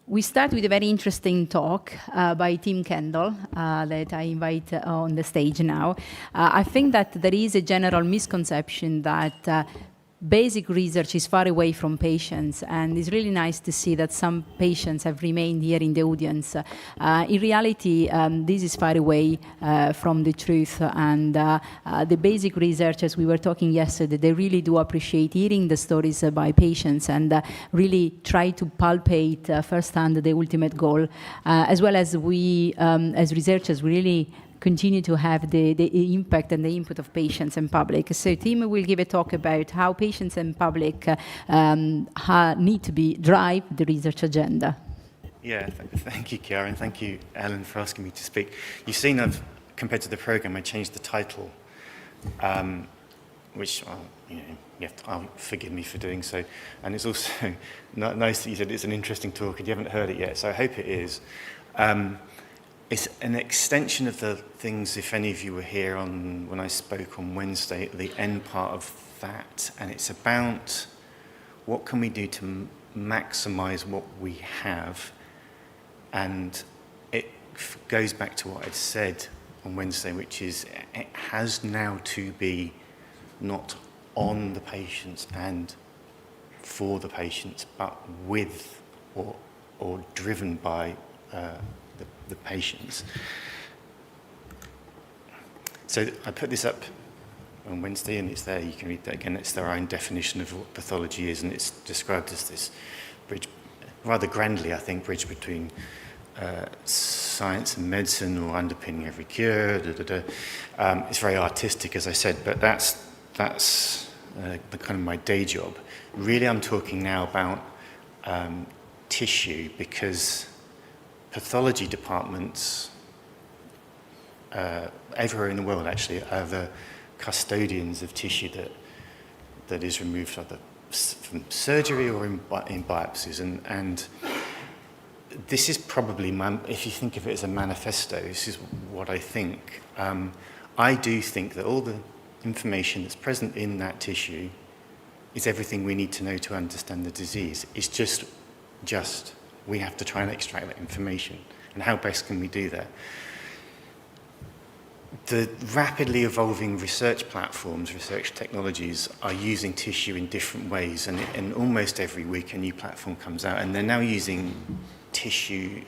We start with a very interesting talk by Tim Kendall that I invite on the stage now. I think that there is a general misconception that basic research is far away from patients, and it's really nice to see that some patients have remained here in the audience. In reality, this is far away from the truth, and the basic research, as we were talking yesterday, they really do appreciate hearing the stories by patients and really try to palpate firsthand the ultimate goal, as well as we, as researchers, really continue to have the impact and the input of patients and public. So Tim will give a talk about how patients and public need to drive the research agenda. Yeah, thank you, Chiara, and thank you, Ellen, for asking me to speak. You've seen compared to the program, I changed the title, which, forgive me for doing so. And it's also nice that you said it's an interesting talk and you haven't heard it yet, so I hope it is. It's an extension of the things, if any of you were here when I spoke on Wednesday, the end part of that, and it's about what can we do to maximize what we have, and it goes back to what I'd said on Wednesday, which is it has now to be not on the patients and for the patients, but with or driven by the patients. So I put this up on Wednesday, and it's there. You can read that again. It's their own definition of what pathology is, and it's described as this bridge, rather grandly, I think, bridge between science and medicine, or underpinning every cure. It's very artistic, as I said, but that's the kind of my day job. Really, I'm talking now about tissue, because pathology departments everywhere in the world actually are the custodians of tissue that is removed either from surgery or in biopsies, and this is probably, if you think of it as a manifesto, this is what I think. I do think that all the information that's present in that tissue is everything we need to know to understand the disease. It's just we have to try and extract that information. And how best can we do that? The rapidly evolving research platforms, research technologies, are using tissue in different ways, and almost every week a new platform comes out, and they're now using tissue,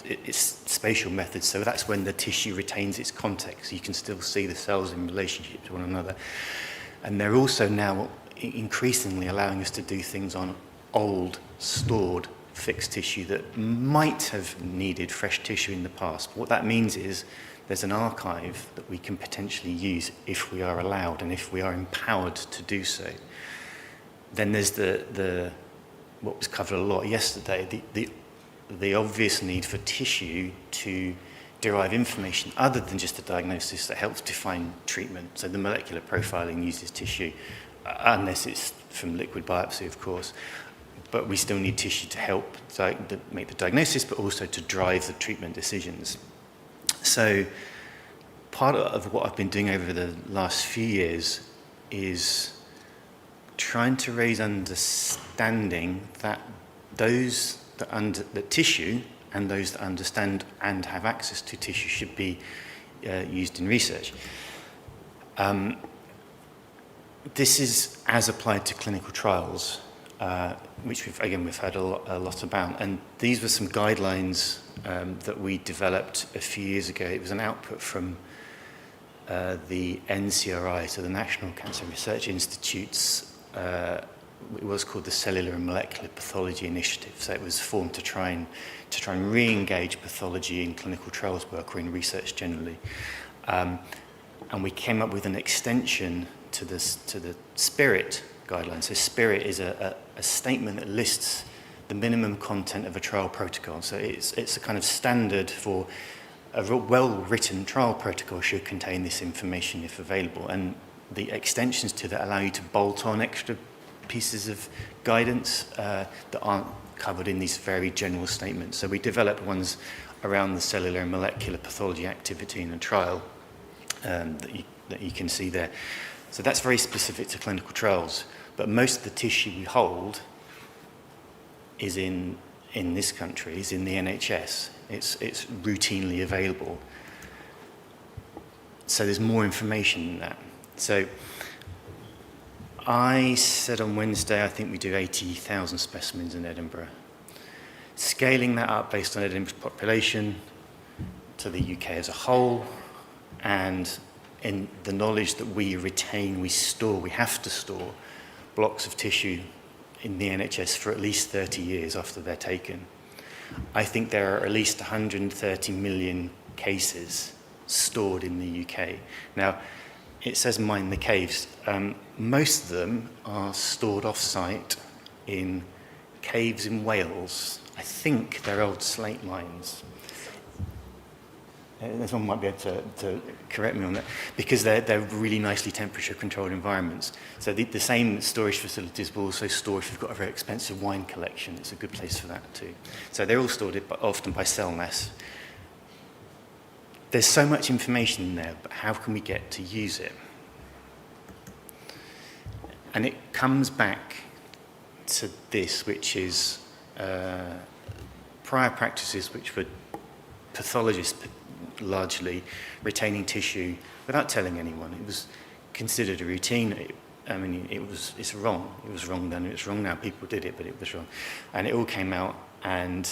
it's spatial methods, so that's when the tissue retains its context, so you can still see the cells in relationship to one another. And they're also now increasingly allowing us to do things on old, stored, fixed tissue that might have needed fresh tissue in the past. But what that means is there's an archive that we can potentially use if we are allowed and if we are empowered to do so. Then there's the what was covered a lot yesterday, the obvious need for tissue to derive information other than just a diagnosis that helps define treatment. So the molecular profiling uses tissue, unless it's from liquid biopsy, of course. But we still need tissue to help make the diagnosis, but also to drive the treatment decisions. So part of what I've been doing over the last few years is trying to raise understanding that that tissue and those that understand and have access to tissue should be used in research. This is as applied to clinical trials, which we've heard a lot about, and these were some guidelines that we developed a few years ago. It was an output from the NCRI, so the National Cancer Research Institute's. It was called the Cellular and Molecular Pathology Initiative. So it was formed to try and re-engage pathology in clinical trials work or in research generally, and we came up with an extension to the SPIRIT guidelines. So SPIRIT is a statement that lists the minimum content of a trial protocol. So it's a kind of standard for a well-written trial protocol should contain this information if available. And the extensions to that allow you to bolt on extra pieces of guidance that aren't covered in these very general statements. So we developed ones around the cellular and molecular pathology activity in a trial that you can see there. So that's very specific to clinical trials. But most of the tissue we hold is in in this country is in the NHS. It's routinely available. So there's more information than that. So I said on Wednesday, I think we do 80,000 specimens in Edinburgh. Scaling that up based on Edinburgh's population to the UK as a whole, and in the knowledge that we retain, we store, we have to store blocks of tissue in the NHS for at least 30 years after they're taken. I think there are at least 130 million cases stored in the UK. Now, it says mine the caves. Most of them are stored off-site in caves in Wales. I think they're old slate mines. Someone might be able to correct me on that, because they're really nicely temperature-controlled environments. So the same storage facilities will also store if you've got a very expensive wine collection. It's a good place for that too. So they're all stored often by cell mass. There's so much information in there, but how can we get to use it? And it comes back to this, which is prior practices which were pathologists largely retaining tissue without telling anyone. It was considered a routine. It's wrong. It was wrong then, it's wrong now. People did it, but it was wrong. And it all came out, and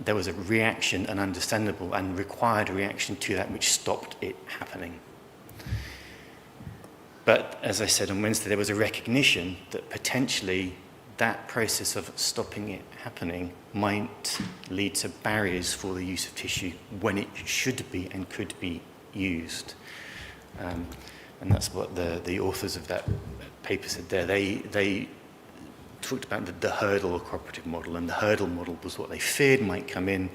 there was a reaction, an understandable and required reaction to that, which stopped it happening. But as I said on Wednesday, there was a recognition that potentially that process of stopping it happening might lead to barriers for the use of tissue when it should be and could be used. And that's what the authors of that paper said there. They talked about the hurdle or cooperative model, and the hurdle model was what they feared might come in.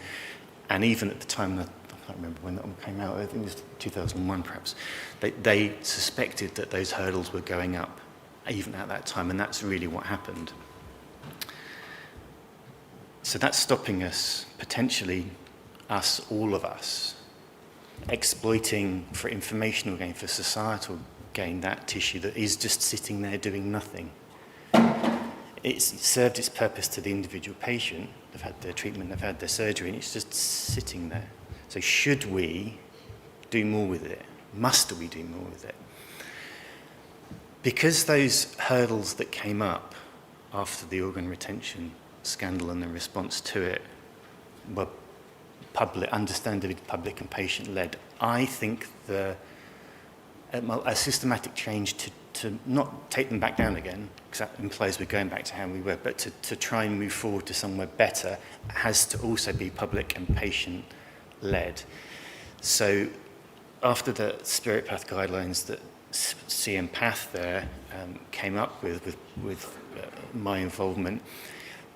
And even at the time, I can't remember when that one came out, I think it was 2001 perhaps, they suspected that those hurdles were going up even at that time, and that's really what happened. So that's stopping us, potentially all of us, exploiting for informational gain, for societal gain, that tissue that is just sitting there doing nothing. It's served its purpose to the individual patient. They've had their treatment, they've had their surgery, and it's just sitting there. So should we do more with it? Must we do more with it? Because those hurdles that came up after the organ retention scandal and the response to it were understandably public and patient-led, I think a systematic change to not take them back down again, because that implies we're going back to how we were, but to try and move forward to somewhere better has to also be public and patient-led. So after the Spirit Path guidelines that CM Path there came up with my involvement,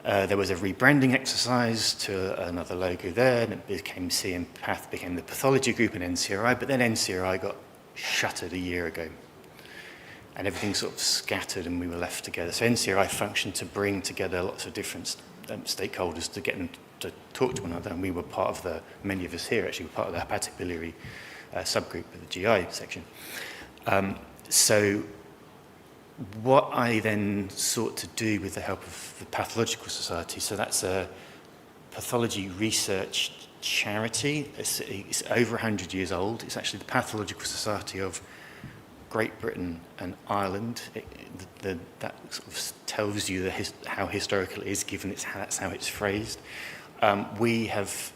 there was a rebranding exercise to another logo there, and it became CM Path, became the pathology group and NCRI, but then NCRI got shuttered a year ago. And everything sort of scattered and we were left together. So NCRI functioned to bring together lots of different stakeholders to get them to talk to one another, and we were part of many of us here actually were part of the hepatic biliary subgroup of the GI section. So what I then sought to do with the help of the Pathological Society, so that's a pathology research charity. It's over 100 years old. It's actually the Pathological Society of Great Britain and Ireland. That sort of tells you how historical it is, given that's how it's phrased. We have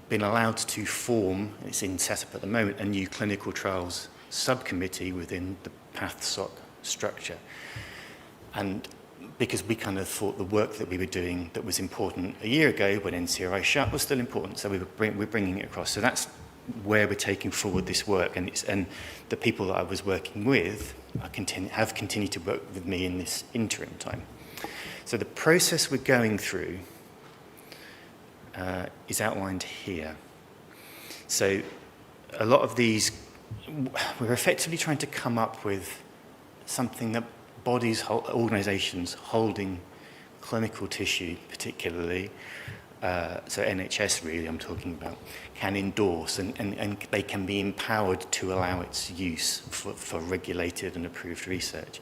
been allowed to form, it's in setup at the moment, a new clinical trials subcommittee within the PathSoc structure. And because we kind of thought the work that we were doing that was important a year ago when NCRI shut was still important, so we're bringing it across. So that's where we're taking forward this work, and the people that I was working with have continued to work with me in this interim time. So the process we're going through is outlined here. So a lot of these, we're effectively trying to come up with something that bodies, organisations holding clinical tissue particularly, so NHS really I'm talking about, can endorse, and they can be empowered to allow its use for regulated and approved research.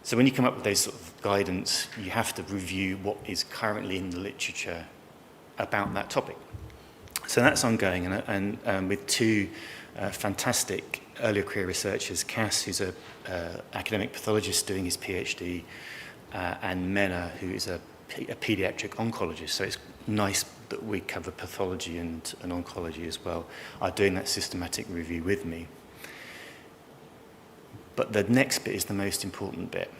So when you come up with those sort of guidance, you have to review what is currently in the literature about that topic. So that's ongoing, and with two fantastic earlier career researchers, Cass, who's a academic pathologist doing his PhD, and Mena, who is a pediatric oncologist. So it's nice that we cover pathology and oncology as well, are doing that systematic review with me. But the next bit is the most important bit.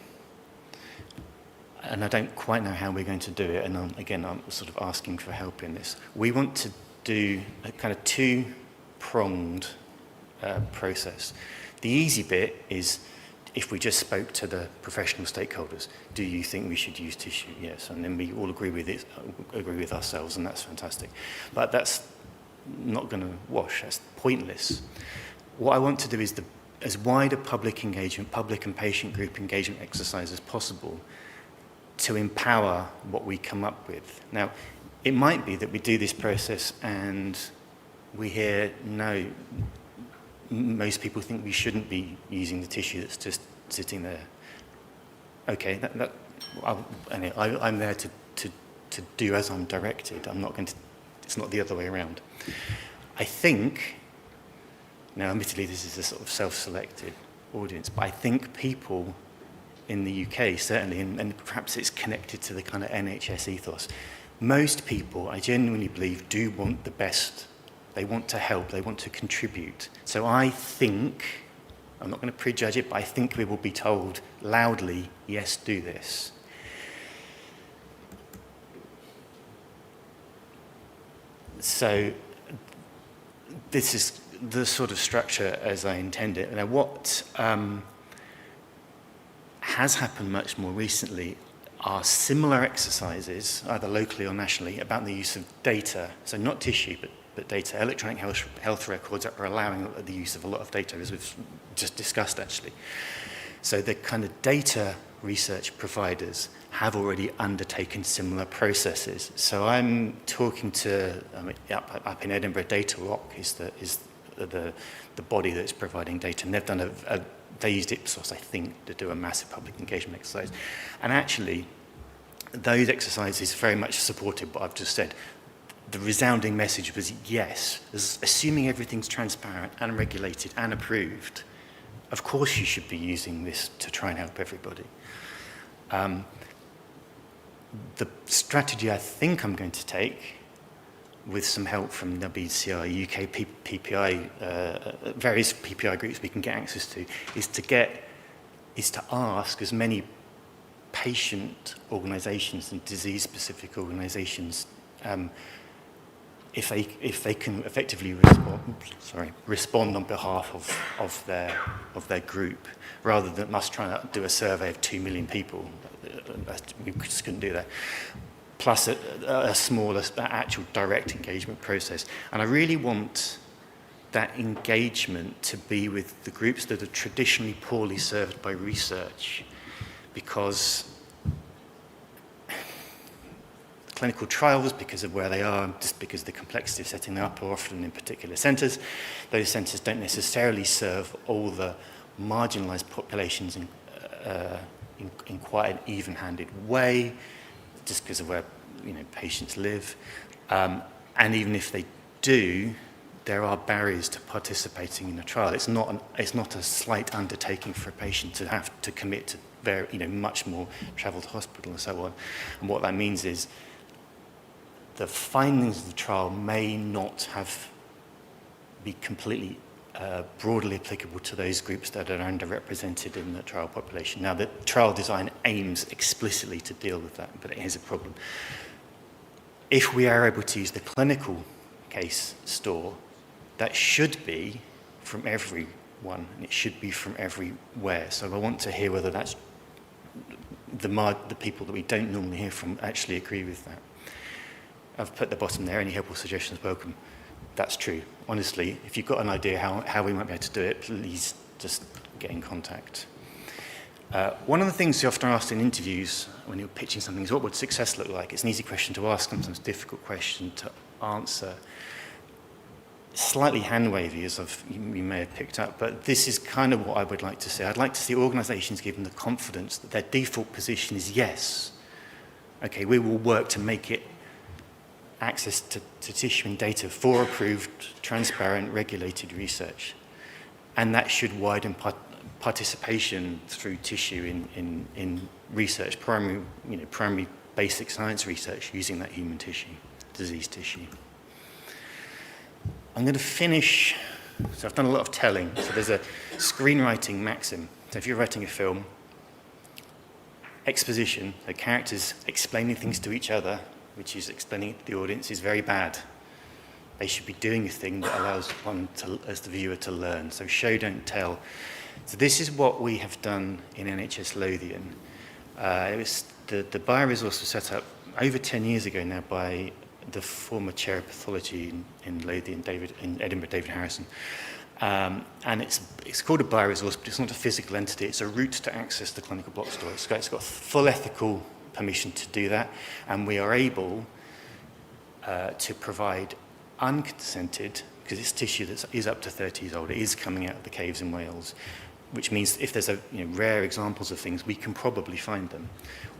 And I don't quite know how we're going to do it, and I'm sort of asking for help in this. We want to do a kind of two-pronged process. The easy bit is if we just spoke to the professional stakeholders. Do you think we should use tissue? Yes, and then we all agree with ourselves, and that's fantastic. But that's not going to wash. That's pointless. What I want to do is as wide a public engagement, public and patient group engagement exercise as possible to empower what we come up with. Now, it might be that we do this process and we hear, no, most people think we shouldn't be using the tissue that's just sitting there. Okay, I'm there to do as I'm directed. I'm not going to, it's not the other way around. I think, now admittedly this is a sort of self-selected audience, but I think people in the UK certainly, and perhaps it's connected to the kind of NHS ethos, most people, I genuinely believe, do want the best. They want to help, they want to contribute. So I think, I'm not going to prejudge it, but I think we will be told loudly, yes, do this. So this is the sort of structure as I intend it. Now what has happened much more recently are similar exercises, either locally or nationally, about the use of data, so not tissue, but data, electronic health records are allowing the use of a lot of data, as we've just discussed actually. So the kind of data research providers have already undertaken similar processes. So I'm talking to, up in Edinburgh, Data Rock is the body that's providing data, and they've done they used Ipsos, I think, to do a massive public engagement exercise. And actually, those exercises very much supported what I've just said. The resounding message was yes, assuming everything's transparent and regulated and approved, of course you should be using this to try and help everybody. The strategy I think I'm going to take, with some help from WCI, UK PPI, various PPI groups we can get access to, is to ask as many patient organisations and disease-specific organisations if they can effectively respond on behalf of their group, rather than us trying to do a survey of 2 million people. We just couldn't do that. Plus a smaller actual direct engagement process. And I really want that engagement to be with the groups that are traditionally poorly served by research, because clinical trials, because of where they are, just because of the complexity of setting them up, are often in particular centres. Those centres don't necessarily serve all the marginalised populations in quite an even-handed way, just because of where patients live. And even if they do, there are barriers to participating in a trial. It's not a slight undertaking for a patient to have to commit to much more travel to hospital and so on. And what that means is the findings of the trial may not be completely broadly applicable to those groups that are underrepresented in the trial population. Now, the trial design aims explicitly to deal with that, but it is a problem. If we are able to use the clinical case store, that should be from everyone, and it should be from everywhere. So I want to hear whether that's the people that we don't normally hear from actually agree with that. I've put the bottom there, any helpful suggestions welcome. That's true. Honestly, if you've got an idea how we might be able to do it, please just get in contact. One of the things you often asked in interviews when you're pitching something is, what would success look like? It's an easy question to ask, sometimes a difficult question to answer. slightly hand-wavy, as you may have picked up, but this is kind of what I would like to see. I'd like to see organisations given the confidence that their default position is yes. Okay, we will work to make it access to tissue and data for approved, transparent, regulated research. And that should widen participation through tissue in research, primary basic science research using that human tissue, disease tissue. I'm going to finish, so I've done a lot of telling. So there's a screenwriting maxim. So if you're writing a film, exposition, so characters explaining things to each other, which is explaining it to the audience, is very bad. They should be doing a thing that allows one, as the viewer, to learn. So show, don't tell. So this is what we have done in NHS Lothian. The bioresource was set up over 10 years ago now by the former chair of pathology in Lothian, in Edinburgh, David Harrison. And it's called a bioresource, but it's not a physical entity. It's a route to access the clinical block store. It's got full ethical permission to do that, and we are able to provide unconsented, because it's tissue that is up to 30 years old, it is coming out of the caves in Wales, which means if there's rare examples of things, we can probably find them,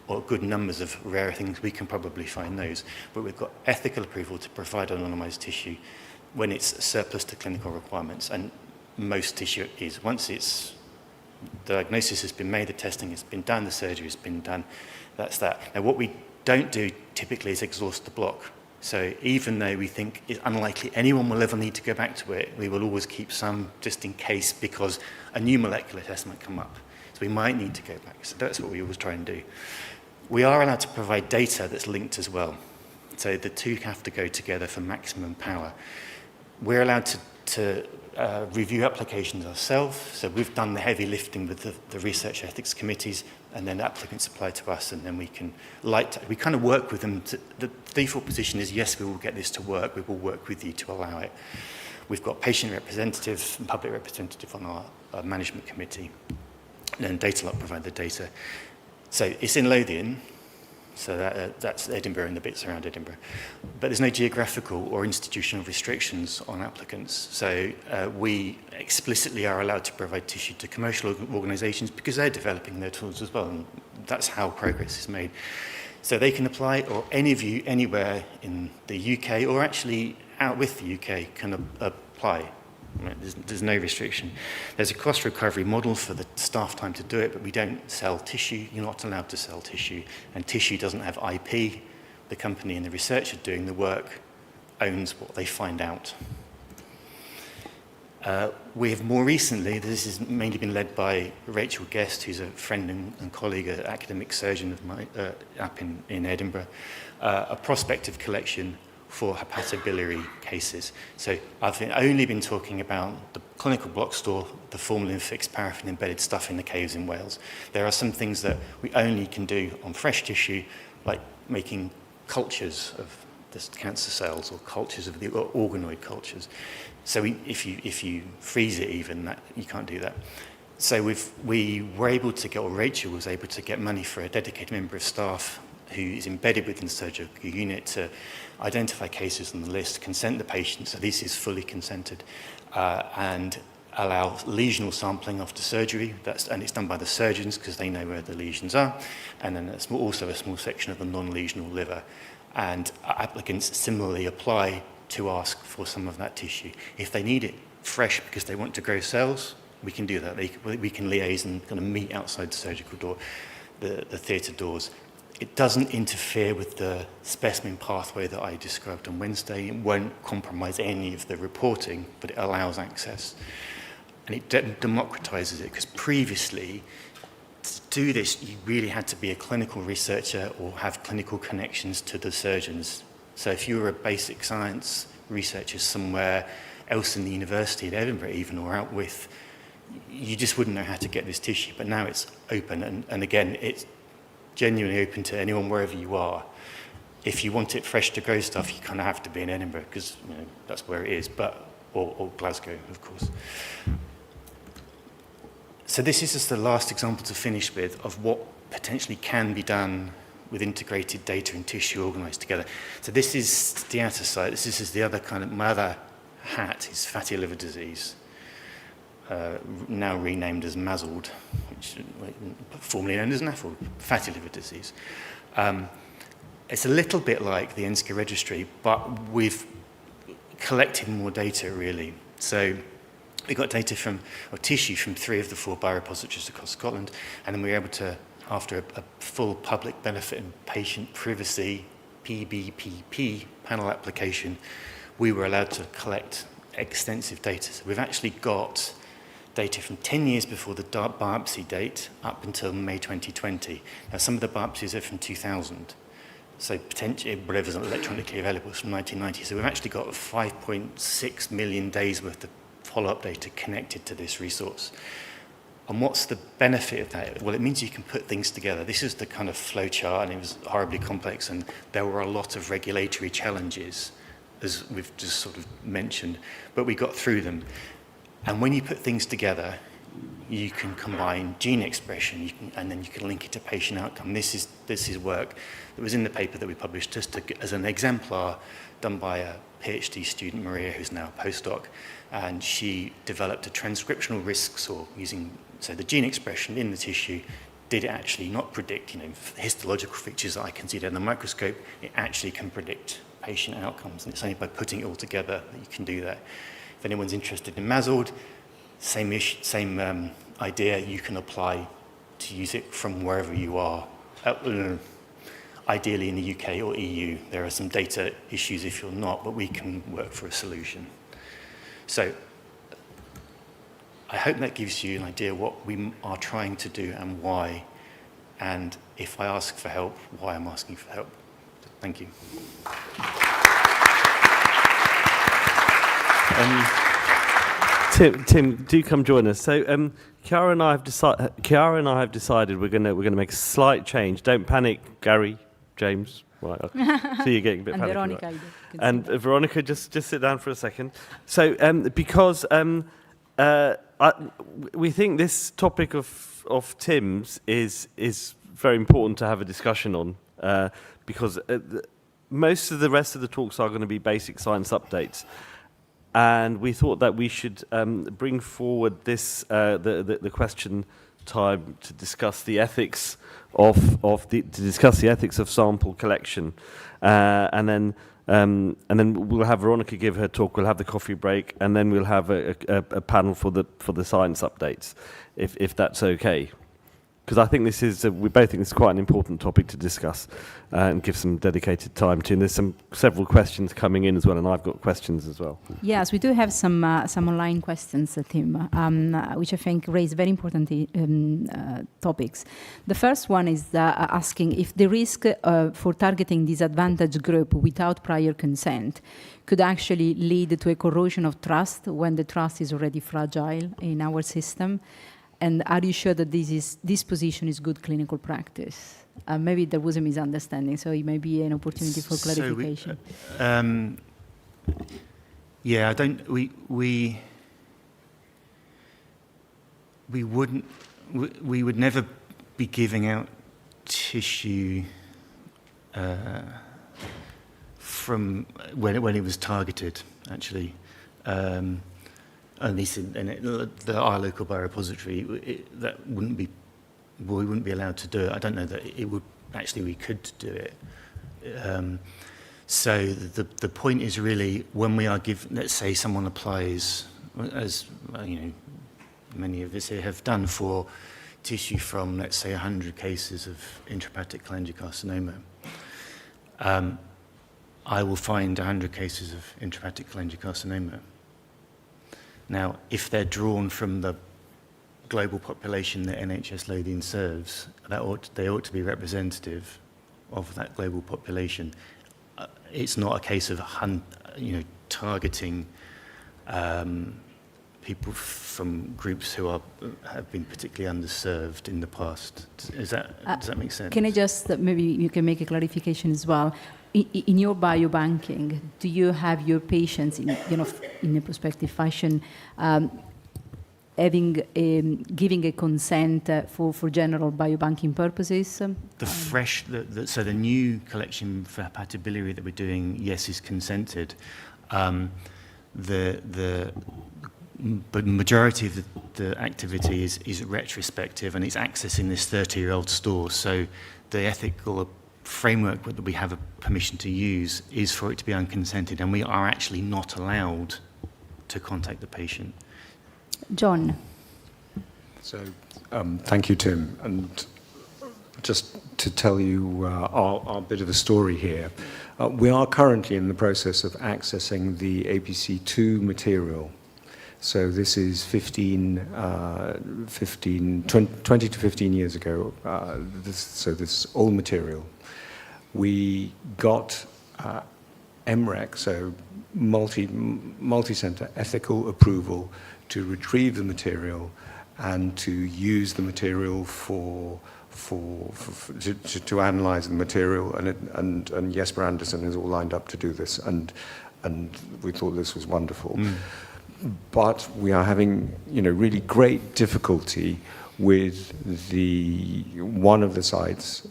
or good numbers of rare things, we can probably find those. But we've got ethical approval to provide anonymised tissue when it's surplus to clinical requirements, and most tissue is. Once the diagnosis has been made, the testing has been done, the surgery has been done, that's that. Now, what we don't do typically is exhaust the block. So even though we think it's unlikely anyone will ever need to go back to it, we will always keep some just in case, because a new molecular test might come up. So we might need to go back. So that's what we always try and do. We are allowed to provide data that's linked as well. So the two have to go together for maximum power. We're allowed to review applications ourselves. So we've done the heavy lifting with the research ethics committees, and then applicants apply to us, and then we kind of work with them. The default position is, yes, we will get this to work. We will work with you to allow it. We've got patient representative and public representative on our management committee. And then Datalog provide the data. So it's in Lothian, so that's Edinburgh and the bits around Edinburgh. But there's no geographical or institutional restrictions on applicants. So we explicitly are allowed to provide tissue to commercial organisations because they're developing their tools as well, and that's how progress is made. So they can apply, or any of you anywhere in the UK, or actually out with the UK, can apply. There's no restriction. There's a cost recovery model for the staff time to do it, but we don't sell tissue. You're not allowed to sell tissue, and tissue doesn't have IP. The company and the researcher doing the work owns what they find out. We have more recently, this has mainly been led by Rachel Guest, who's a friend and colleague, an academic surgeon of mine up in Edinburgh, a prospective collection for hepatobiliary cases. So I've only been talking about the clinical block store, the formalin-fixed paraffin-embedded stuff in the caves in Wales. There are some things that we only can do on fresh tissue, like making cultures of the cancer cells, or cultures of the organoid cultures. So if you freeze it even, you can't do that. So we were able to get, or Rachel was able to get money for a dedicated member of staff who is embedded within the surgical unit to identify cases on the list, consent the patient, so this is fully consented, and allow lesional sampling after surgery. And it's done by the surgeons because they know where the lesions are. And then it's also a small section of the non-lesional liver. And applicants similarly apply to ask for some of that tissue. If they need it fresh because they want to grow cells, we can do that. We can liaise and kind of meet outside the surgical door, the theatre doors. It doesn't interfere with the specimen pathway that I described on Wednesday. It won't compromise any of the reporting, but it allows access. And it democratizes it, because previously, to do this, you really had to be a clinical researcher or have clinical connections to the surgeons. So if you were a basic science researcher somewhere else in the university at Edinburgh even, or out with, you just wouldn't know how to get this tissue. But now it's open, and again, it's genuinely open to anyone wherever you are. If you want it fresh to grow stuff, you kind of have to be in Edinburgh, because that's where it is, or Glasgow, of course. So this is just the last example to finish with of what potentially can be done with integrated data and tissue organised together. So this is the outer side. This is the other kind of my other hat is fatty liver disease, now renamed as MASLD, which formerly known as NAFLD, fatty liver disease. It's a little bit like the NSCA registry, but we've collected more data, really. So we got data or tissue from 3 of the 4 biorepositories across Scotland, and then we were able to, after a full public benefit and patient privacy PBPP panel application, we were allowed to collect extensive data. So we've actually got data from 10 years before the biopsy date up until May 2020. Now, some of the biopsies are from 2000. So potentially, whatever's electronically available is from 1990. So we've actually got 5.6 million days worth of follow-up data connected to this resource. And what's the benefit of that? Well, it means you can put things together. This is the kind of flow chart, and it was horribly complex, and there were a lot of regulatory challenges, as we've just sort of mentioned, but we got through them. And when you put things together, you can combine gene expression, and then you can link it to patient outcome. This is work that was in the paper that we published just as an exemplar done by a PhD student, Maria, who's now a postdoc, and she developed a transcriptional risk score using, so the gene expression in the tissue, did it actually not predict, histological features that I can see under the microscope, it actually can predict patient outcomes, and it's only by putting it all together that you can do that. If anyone's interested in MASLD, same idea, you can apply to use it from wherever you are, ideally in the UK or EU. There are some data issues if you're not, but we can work for a solution. So I hope that gives you an idea what we are trying to do and why, and if I ask for help, why I'm asking for help. Thank you. Tim, do come join us. So, Chiara and I have decided we're going to make a slight change. Don't panic, Gary, James. Right, I see you getting a bit panicky. Veronica, right. And Veronica, just sit down for a second. So, because we think this topic of Tim's is very important to have a discussion on, because most of the rest of the talks are going to be basic science updates. And we thought that we should bring forward this the question time to discuss the ethics of sample collection, and then we'll have Veronica give her talk. We'll have the coffee break, and then we'll have a panel for the science updates, if that's okay. Because I think we both think this is quite an important topic to discuss and give some dedicated time to. And there's several questions coming in as well, and I've got questions as well. Yes, we do have some online questions, Tim, which I think raise very important topics. The first one is asking if the risk for targeting disadvantaged group without prior consent could actually lead to a corrosion of trust when the trust is already fragile in our system. And are you sure that this position is good clinical practice? Maybe there was a misunderstanding, so it may be an opportunity for clarification. Yeah, we would never be giving out tissue from when it was targeted, actually. At least in our local biorepository, we wouldn't be allowed to do it. I don't know that it would, actually we could do it. So the point is really when we are given, let's say someone applies, as many of us here have done, for tissue from, let's say, 100 cases of intrahepatic cholangiocarcinoma. I will find 100 cases of intrahepatic cholangiocarcinoma. Now, if they're drawn from the global population that NHS Lothian serves, they ought to be representative of that global population. It's not a case of targeting people from groups who have been particularly underserved in the past. Does that make sense? Can I just, maybe you can make a clarification as well. In your biobanking, do you have your patients in a prospective fashion giving a consent for general biobanking purposes? So the new collection for hepatobiliary that we're doing, yes, is consented. but majority of the activity is retrospective, and it's accessing this 30-year-old store. So the ethical framework that we have a permission to use is for it to be unconsented, and we are actually not allowed to contact the patient. John. So, thank you, Tim. And just to tell you our bit of a story here, we are currently in the process of accessing the APC2 material. So this is 20 to 15 years ago, this old material. We got MREC, so multi-center ethical approval to retrieve the material and to use the material to analyze the material, and Jesper Andersen is all lined up to do this, and we thought this was wonderful. But we are having, really great difficulty with one of the sites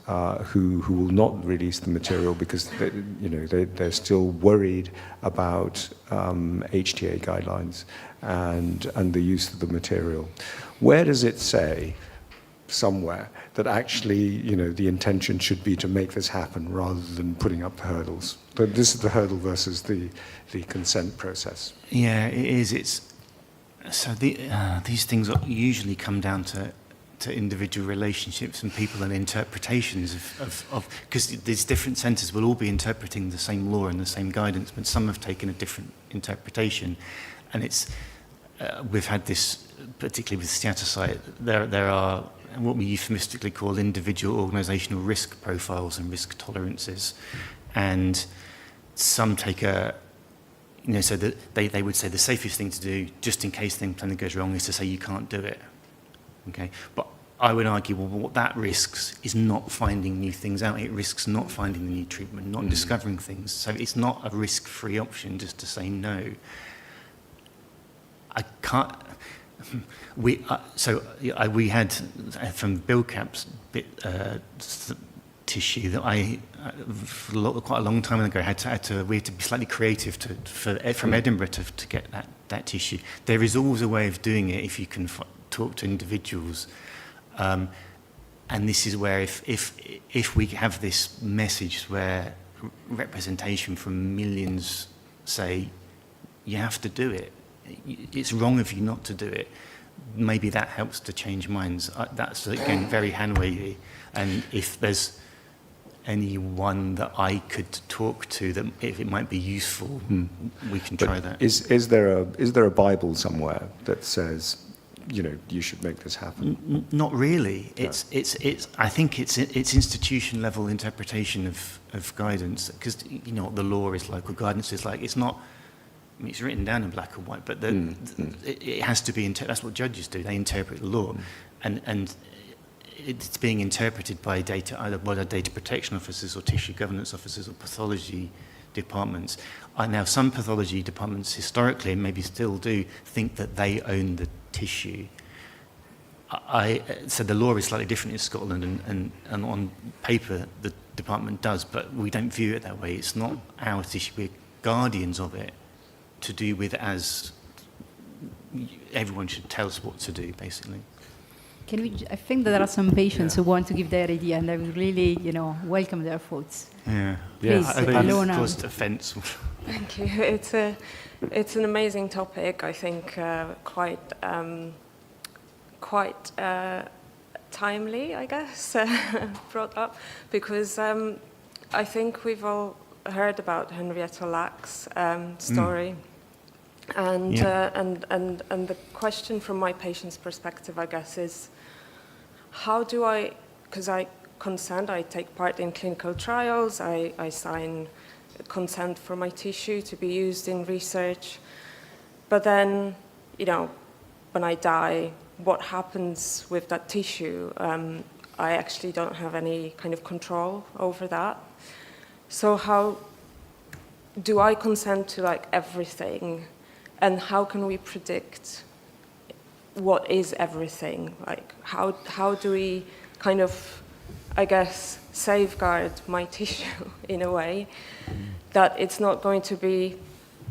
who will not release the material because they're still worried about HTA guidelines and the use of the material. Where does it say somewhere that actually, the intention should be to make this happen rather than putting up the hurdles? But this is the hurdle versus the consent process. Yeah, it is. So these things usually come down to individual relationships and people and interpretations of because these different centres will all be interpreting the same law and the same guidance, but some have taken a different interpretation, and we've had this particularly with steatocite. There are what we euphemistically call individual organisational risk profiles and risk tolerances, and some take so that they would say the safest thing to do, just in case something goes wrong, is to say you can't do it. Okay, but I would argue, well, what that risks is not finding new things out. It risks not finding the new treatment, not discovering things. So it's not a risk-free option just to say no. I can't. We had from Bill Cap's tissue that quite a long time ago we had to be slightly creative from Edinburgh to get that tissue. There is always a way of doing it if you can talk to individuals, and this is where if we have this message where representation from millions say you have to do it, it's wrong of you not to do it, maybe that helps to change minds. That's again very hand-wavy, and if there's anyone that I could talk to that if it might be useful, we can try that. Is there a Bible somewhere that says, you should make this happen? Not really. It's I think it's institution level interpretation of guidance, because what the law is like, or guidance is like. It's not. I mean, it's written down in black and white, but it has to be. That's what judges do. They interpret the law, and it's being interpreted by either data protection officers or tissue governance officers or pathology departments. Now, some pathology departments historically, and maybe still do, think that they own the tissue. So the law is slightly different in Scotland, and on paper the department does, but we don't view it that way. It's not our tissue. We're guardians of it, to do with as everyone should tell us what to do, basically. I think that there are some patients who want to give their idea, and I would really, welcome their thoughts. Yeah. Please, I've caused offence. Thank you. It's an amazing topic. I think quite timely, I guess, brought up, because I think we've all heard about Henrietta Lacks' story. And the question from my patient's perspective, I guess, is how do because I consent, I take part in clinical trials, I sign consent for my tissue to be used in research, but then, when I die, what happens with that tissue? I actually don't have any kind of control over that. So how do I consent to everything? And how can we predict what is everything? How do we kind of, I guess, safeguard my tissue in a way that it's not going to be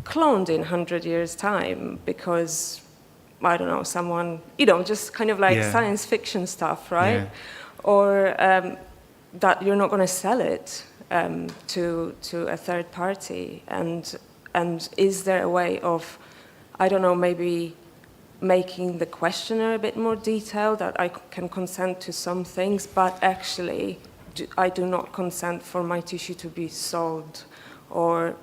cloned in 100 years' time because, I don't know, someone, just kind of like science fiction stuff, right? Yeah. Or that you're not going to sell it to a third party. And is there a way of, I don't know, maybe making the questionnaire a bit more detailed, that I can consent to some things, but actually I do not consent for my tissue to be sold? Or,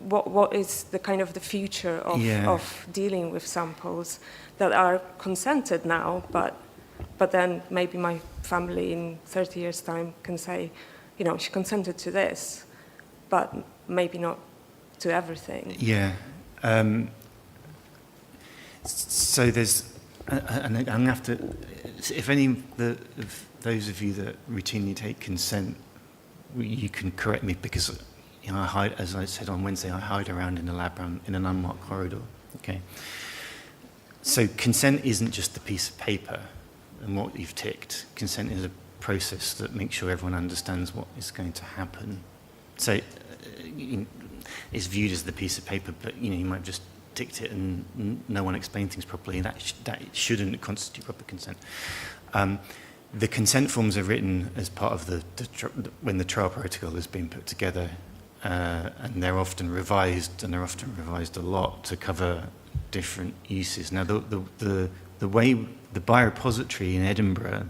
what is the kind of the future of dealing with samples that are consented now, but then maybe my family in 30 years' time can say, she consented to this, but maybe not to everything. Yeah. So there's, and I'm going to have to, if any of those of you that routinely take consent, you can correct me, because I hide, as I said on Wednesday, I hide around in the lab in an unmarked corridor. Okay. So consent isn't just a piece of paper and what you've ticked. Consent is a process that makes sure everyone understands what is going to happen. So it's viewed as the piece of paper, but you might have just ticked it and no one explained things properly. That shouldn't constitute proper consent. The consent forms are written as part of when the trial protocol has been put together, and they're often revised, a lot to cover different uses. Now, the way the biorepository in Edinburgh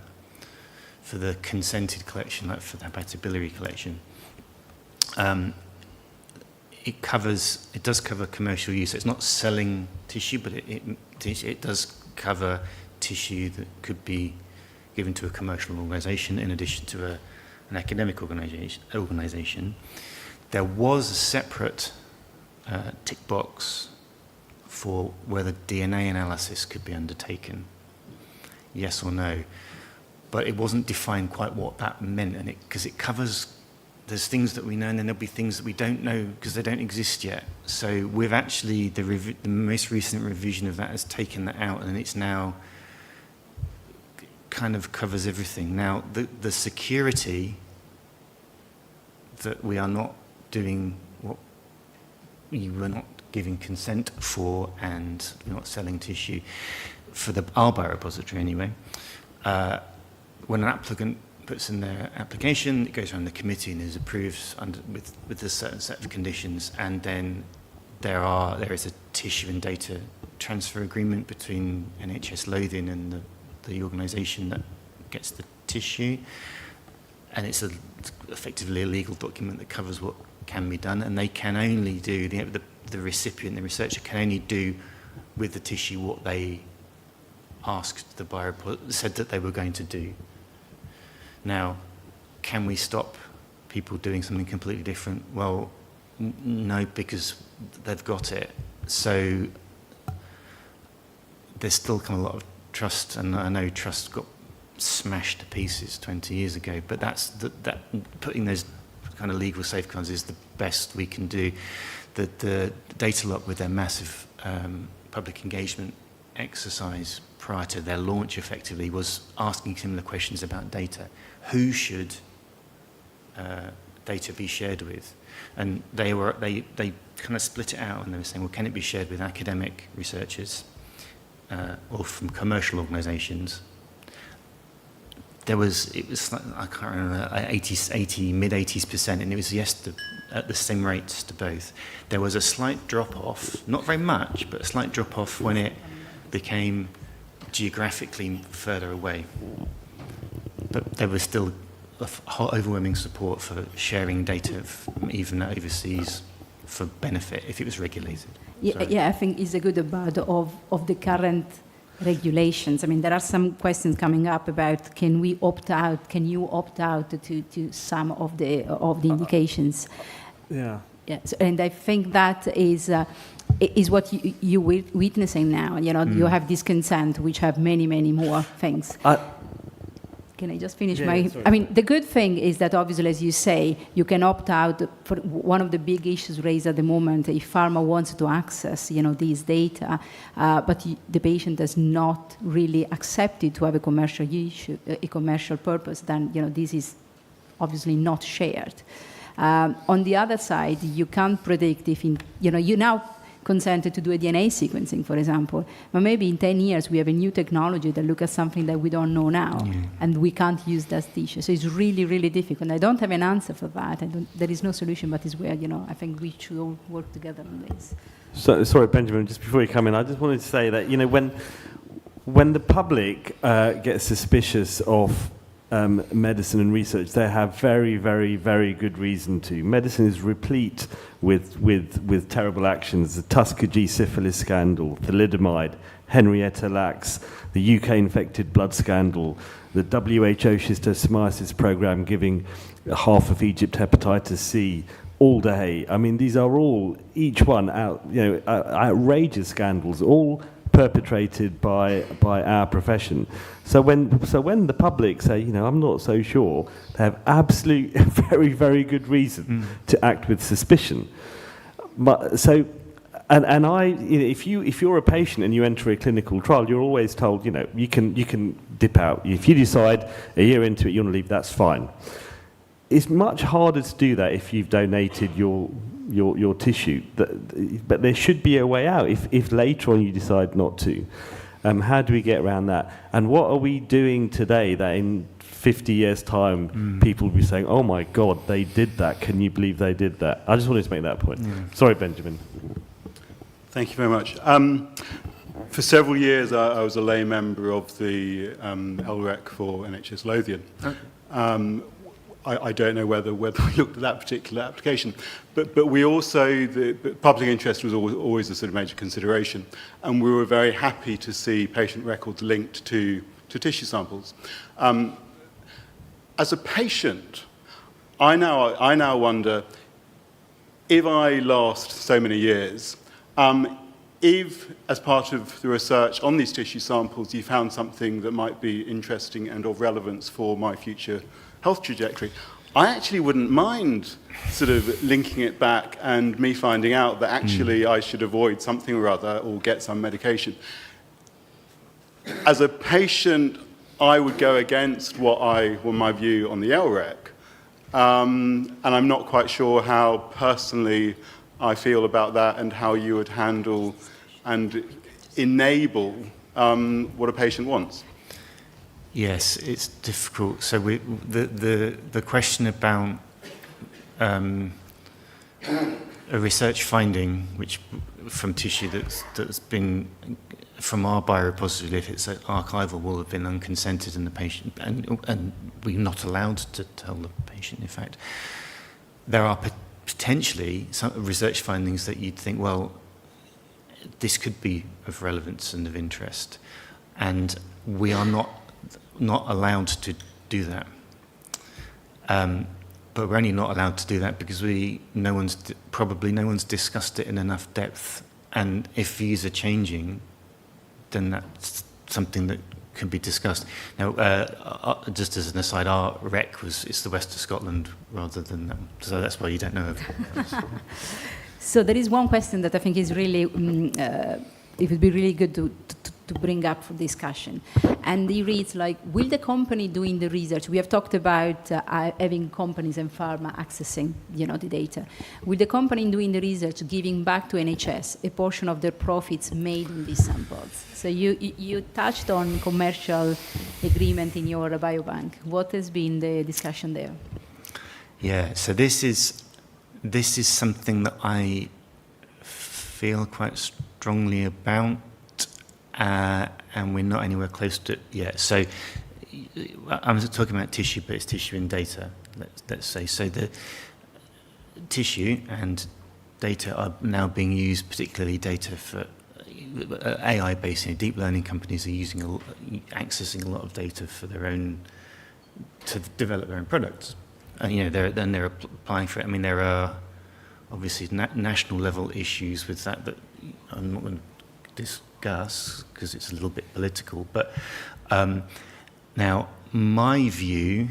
for the consented collection, like for the hepatobiliary collection, it does cover commercial use. It's not selling tissue, but it does cover tissue that could be given to a commercial organisation in addition to an academic organisation. There was a separate tick box for whether DNA analysis could be undertaken, yes or no, but it wasn't defined quite what that meant, and because it covers. There's things that we know, and then there'll be things that we don't know because they don't exist yet. So we've actually, the most recent revision of that has taken that out, and it's now kind of covers everything. Now, the security that we are not doing what we were not giving consent for, and we're not selling tissue for our biorepository anyway. When an applicant puts in their application, it goes around the committee and is approved with a certain set of conditions, and then there is a tissue and data transfer agreement between NHS Lothian and the organisation that gets the tissue, and it's effectively a legal document that covers what can be done, and they can only do, the recipient, the researcher can only do with the tissue what they asked said that they were going to do. Now, can we stop people doing something completely different? Well, no, because they've got it. So there's still kind of a lot of trust, and I know trust got smashed to pieces 20 years ago, but that putting those kind of legal safeguards is the best we can do. The Data Lock, with their massive public engagement exercise prior to their launch, effectively was asking similar questions about data. Who should data be shared with? And they kind of split it out, and they were saying, well, can it be shared with academic researchers or from commercial organisations? It was I can't remember, 80, mid-80s%, and it was yes at the same rates to both. There was a slight drop-off, not very much, but a slight drop-off when it became geographically further away. But there was still overwhelming support for sharing data, even overseas, for benefit if it was regulated. Yeah, I think it's a good about of the current regulations. I mean, there are some questions coming up about can you opt out to some of the indications. Yeah. Yes, and I think that is what you're witnessing now. You have this consent, which have many, many more things. Can I just finish I mean, the good thing is that obviously, as you say, you can opt out for one of the big issues raised at the moment. If pharma wants to access, these data, but the patient does not really accept it to have a commercial issue, a commercial purpose, then, this is obviously not shared. On the other side, you can't predict if, you now consented to do a DNA sequencing, for example, but maybe in 10 years we have a new technology that looks at something that we don't know now, and we can't use that tissue. So it's really, really difficult. I don't have an answer for that. There is no solution, but it's where, I think we should all work together on this. So, sorry, Benjamin, just before you come in, I just wanted to say that, when the public gets suspicious of medicine and research, they have very, very, very good reason to. Medicine is replete with terrible actions. The Tuskegee syphilis scandal, thalidomide, Henrietta Lacks, the UK infected blood scandal, the WHO schistosomiasis program giving half of Egypt hepatitis C all day. I mean, these are all, each one outrageous scandals, all perpetrated by our profession. So when the public say, I'm not so sure, they have absolute very, very good reason to act with suspicion. If you're a patient and you enter a clinical trial, you're always told, you can dip out. If you decide a year into it you want to leave, that's fine. It's much harder to do that if you've donated your tissue, but there should be a way out if later on you decide not to. How do we get around that? And what are we doing today that in 50 years' time people will be saying, oh my God, they did that, can you believe they did that? I just wanted to make that point. Sorry, Benjamin. Thank you very much. For several years I was a lay member of the LREC for NHS Lothian. I don't know whether we looked at that particular application, but we also, the public interest was always a sort of major consideration, and we were very happy to see patient records linked to tissue samples. As a patient, I now wonder, if I last so many years, if, as part of the research on these tissue samples, you found something that might be interesting and of relevance for my future health trajectory, I actually wouldn't mind sort of linking it back and me finding out that actually I should avoid something or other or get some medication. As a patient, I would go against my view on the LREC, and I'm not quite sure how personally I feel about that and how you would handle and enable what a patient wants. Yes, it's difficult. So the question about a research finding, which from tissue that's been from our biorepository, if it's archival, will have been unconsented, and the patient and we're not allowed to tell the patient. In fact, there are potentially some research findings that you'd think, well, this could be of relevance and of interest, and we are not allowed to do that. But we're only not allowed to do that because no one's discussed it in enough depth. And if views are changing, then that's something that can be discussed. Now, just as an aside, our rec it's the west of Scotland rather than that, so that's why you don't know of it. So there is one question that I think is really, it would be really good to bring up for discussion. And it reads like, will the company doing the research, we have talked about having companies and pharma accessing the data. Will the company doing the research giving back to NHS a portion of their profits made in these samples? So you touched on commercial agreement in your biobank. What has been the discussion there? Yeah, so this is something that I feel quite strongly about. And we're not anywhere close to it yet. So I'm talking about tissue, but it's tissue and data, let's say. So the tissue and data are now being used, particularly data for AI-based, deep learning companies are accessing a lot of data for their own, to develop their own products. And they're applying for it. I mean, there are obviously national level issues with that I'm not going to discuss because it's a little bit political. But now, my view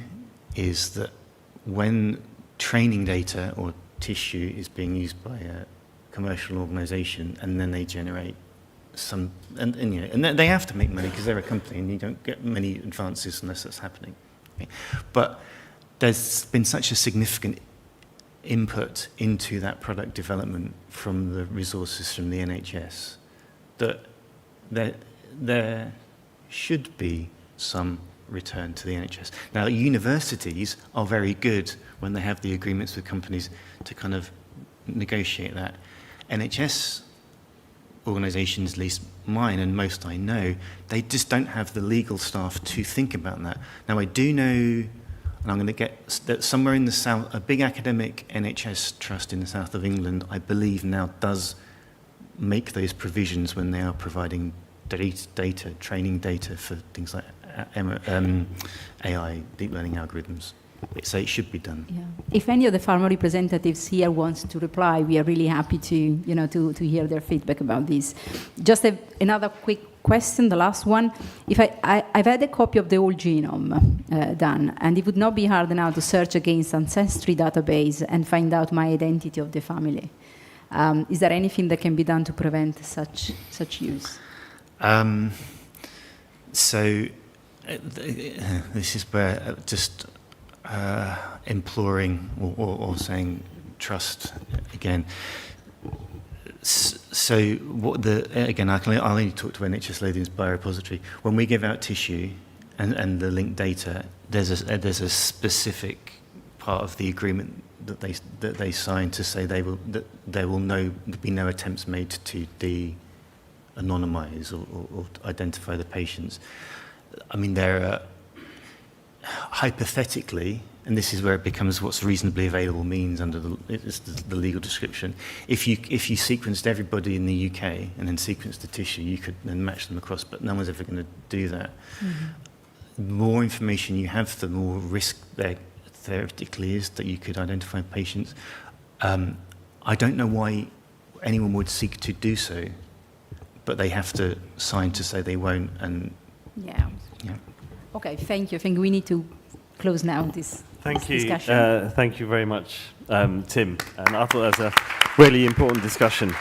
is that when training data or tissue is being used by a commercial organisation, and then they generate some, and they have to make money because they're a company, and you don't get many advances unless that's happening. Okay? But there's been such a significant input into that product development from the resources from the NHS, that there should be some return to the NHS. Now, universities are very good when they have the agreements with companies to kind of negotiate that. NHS organisations, at least mine and most I know, they just don't have the legal staff to think about that. Now, I do know, and I'm going to get that somewhere in the south, a big academic NHS trust in the south of England, I believe now does make those provisions when they are providing data, training data for things like AI, deep learning algorithms. So it should be done. Yeah. If any of the pharma representatives here wants to reply, we are really happy to hear their feedback about this. Just another quick question, the last one. If I've had a copy of the whole genome done, and it would not be hard now to search against Ancestry database and find out my identity of the family. Is there anything that can be done to prevent such use? This is where just imploring or saying trust again. So what again, I'll only talk to NHS Lothian's biorepository. When we give out tissue and the linked data, there's a specific part of the agreement that they sign to say there will be no attempts made to de-anonymise or identify the patients. I mean, there are hypothetically, and this is where it becomes what's reasonably available means under the legal description. If you sequenced everybody in the UK and then sequenced the tissue, you could then match them across, but no one's ever going to do that. Mm-hmm. The more information you have, the more risk there theoretically is that you could identify patients. I don't know why anyone would seek to do so, but they have to sign to say they won't. And yeah. Okay, thank you. I think we need to close now this discussion. Thank you very much, Tim. And I thought that was a really important discussion.